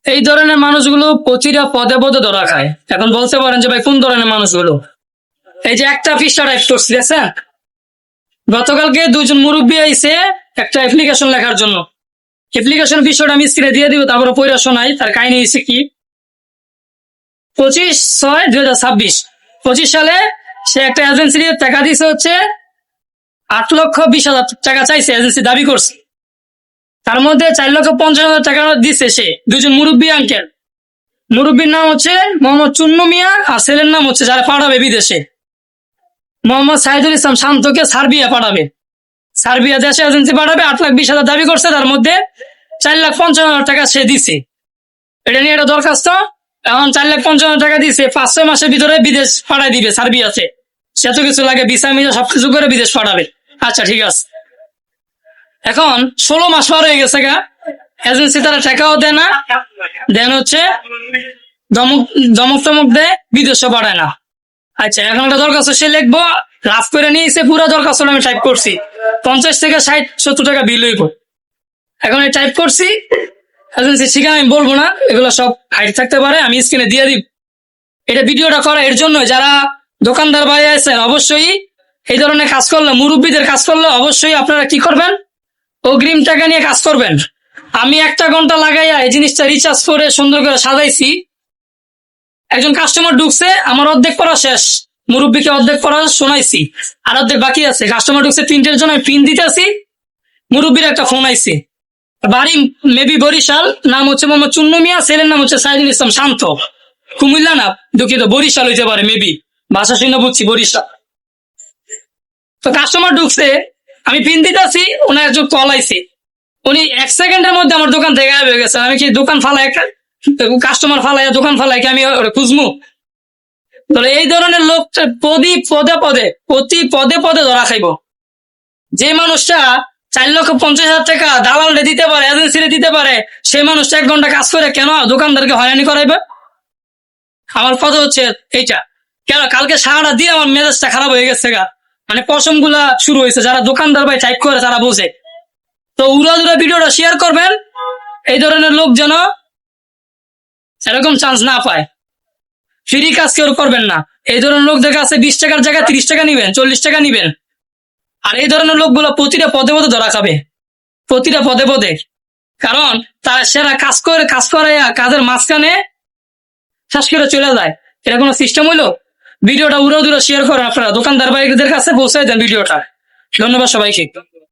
এই ধরনের মানুষগুলো প্রতিটা পদে পদে ধরা খায়। এখন বলতে পারেন যে ভাই কোন ধরনের মানুষগুলো? এই যে একটা পৃষ্ঠা টাইপ করছি, দেখছেন? গতকালকে দুজন মুরব্বী আইছে একটা অ্যাপ্লিকেশন লেখার জন্য। অ্যাপ্লিকেশন বিষয়টা আমি স্ক্রিনে দিয়ে দিব, তারপরে পড়া শোনাই তার কাহিনী হয়েছে কি। 25/6/2026 25 সালে সে একটা এজেন্সি টাকা দিছে হচ্ছে 8,20,000 টাকা চাইছে, এজেন্সি দাবি করছে। তার মধ্যে 4,50,000 টাকা দিচ্ছে সে দুজন মুরব্বী আঙ্কেল। মুরব্বীর নাম হচ্ছে মোহাম্মদ চুন্নু মিয়া, আর ছেলের নাম হচ্ছে যারা পাঠাবে বিদেশে মোহাম্মদ সাইদুল ইসলাম শান্তকে সার্বিয়া পাঠাবে। সার্বিয়া দেশে এজেন্সি পাঠাবে, 8,20,000 দাবি করছে, তার মধ্যে 4,50,000 টাকা সে দিছে। এটা নিয়ে একটা দরখাস্ত। এখন 4,50,000 টাকা দিছে, 5-6 মাসের ভিতরে বিদেশ পাঠাই দিবে সার্বিয়াতে। সে এত কিছু লাগে, ভিসা মিসা সবকিছু করে বিদেশ পাঠাবে। আচ্ছা ঠিক আছে। এখন 16 মাস পার হয়ে গেছে গা, এজেন্সি তারা টাকাও দেয় না, দেন হচ্ছে ধমক দেয়, বিদেশে পাঠায় না। আচ্ছা এখন একটা দরখাস্ত সে লিখবো, রাফ করে নিয়েছে পুরো দরখাস্তটা আমি টাইপ করছি, 50 থেকে 60-70 টাকা বিল হইব। এখন এই টাইপ করছি, এজেন্সি ঠিক আমি বলবো না, এগুলো সব হাইড থাকতে পারে, আমি স্ক্রিনে দিয়ে দিব। এটা ভিডিওটা করা এর জন্য যারা দোকানদার ভাই আছেন, অবশ্যই এই ধরনের কাজ করলে, মুরব্বীদের কাজ করলে অবশ্যই আপনারা কি করবেন, অগ্রিম টাকা নিয়ে কাজ করবেন। আমি 1 ঘন্টা লাগাইয়া এই জিনিসটা রিচার্জ করে সুন্দর করে সাজাইছি। একজন কাস্টমার ঢুকছে, আমার অর্ধেক পড়া শেষ, মুরব্বীকে অর্ধেক পড়া শোনাইছি, আর অর্ধেক বাকি আছে। কাস্টমার ঢুকছে, প্রিন্টের জন্য আমি প্রিন্ট দিতেছি, মুরব্বীর একটা ফোন আইছে, বাড়ি মেবি বরিশাল, নাম হচ্ছে মোহাম্মদ চুন্নু মিয়া, ছেলের নাম হচ্ছে সাইদুল ইসলাম শান্ত। কুমিল্লা না, দুঃখিত, বরিশাল হইতে পারে, মেবি ভাষা শুনে বুঝছি বরিশাল। তো কাস্টমার ঢুকছে, আমি পিন দিতেছি, ওনার একজন কল আইছে, উনি 1 সেকেন্ডের মধ্যে আমার দোকান থেকে গায়েব হয়ে গেছে। আমি কি দোকান ফালাই, কাস্টমার ফালাই দোকান ফালাই কি আমি খুঁজবো? তাহলে এই ধরনের লোক প্রতি পদে পদে ধরা খাইব। যে মানুষটা 4,50,000 টাকা দালালে দিতে পারে, এজেন্সিরে দিতে পারে, সেই মানুষটা 1 ঘন্টা কাজ করে কেন দোকানদারকে হয়রানি করাইবে? আমার কথা হচ্ছে এইটা। কেন কালকে সারাটা দিয়ে আমার মেজাজটা খারাপ হয়ে গেছে গা, মানে পশম গুলা শুরু হয়েছে। যারা দোকানদার ভাই টাইপ করে তারা বোঝে। তো উড়া ভিডিওটা শেয়ার করবেন, এই ধরনের লোক যেন এরকম চান্স না পায়। ফ্রি কাজ কেউ করবেন না। এই ধরনের লোকদের কাছে 20 টাকার জায়গায় 30 টাকা নিবেন, 40 টাকা নিবেন। আর এই ধরনের লোকগুলো প্রতিটা পদে পদে ধরা খাবে, প্রতিটা পদে পদে। কারণ তারা সেরা কাজ করে কাজের মাঝখানে শেষ করে চলে যায়। এটা কোনো সিস্টেম হইলো? ভিডিওটা উড়ো শেয়ার করেন, আপনারা দোকানদার ভাইদের কাছে পৌঁছায় দেন ভিডিওটা। ধন্যবাদ সবাইকে।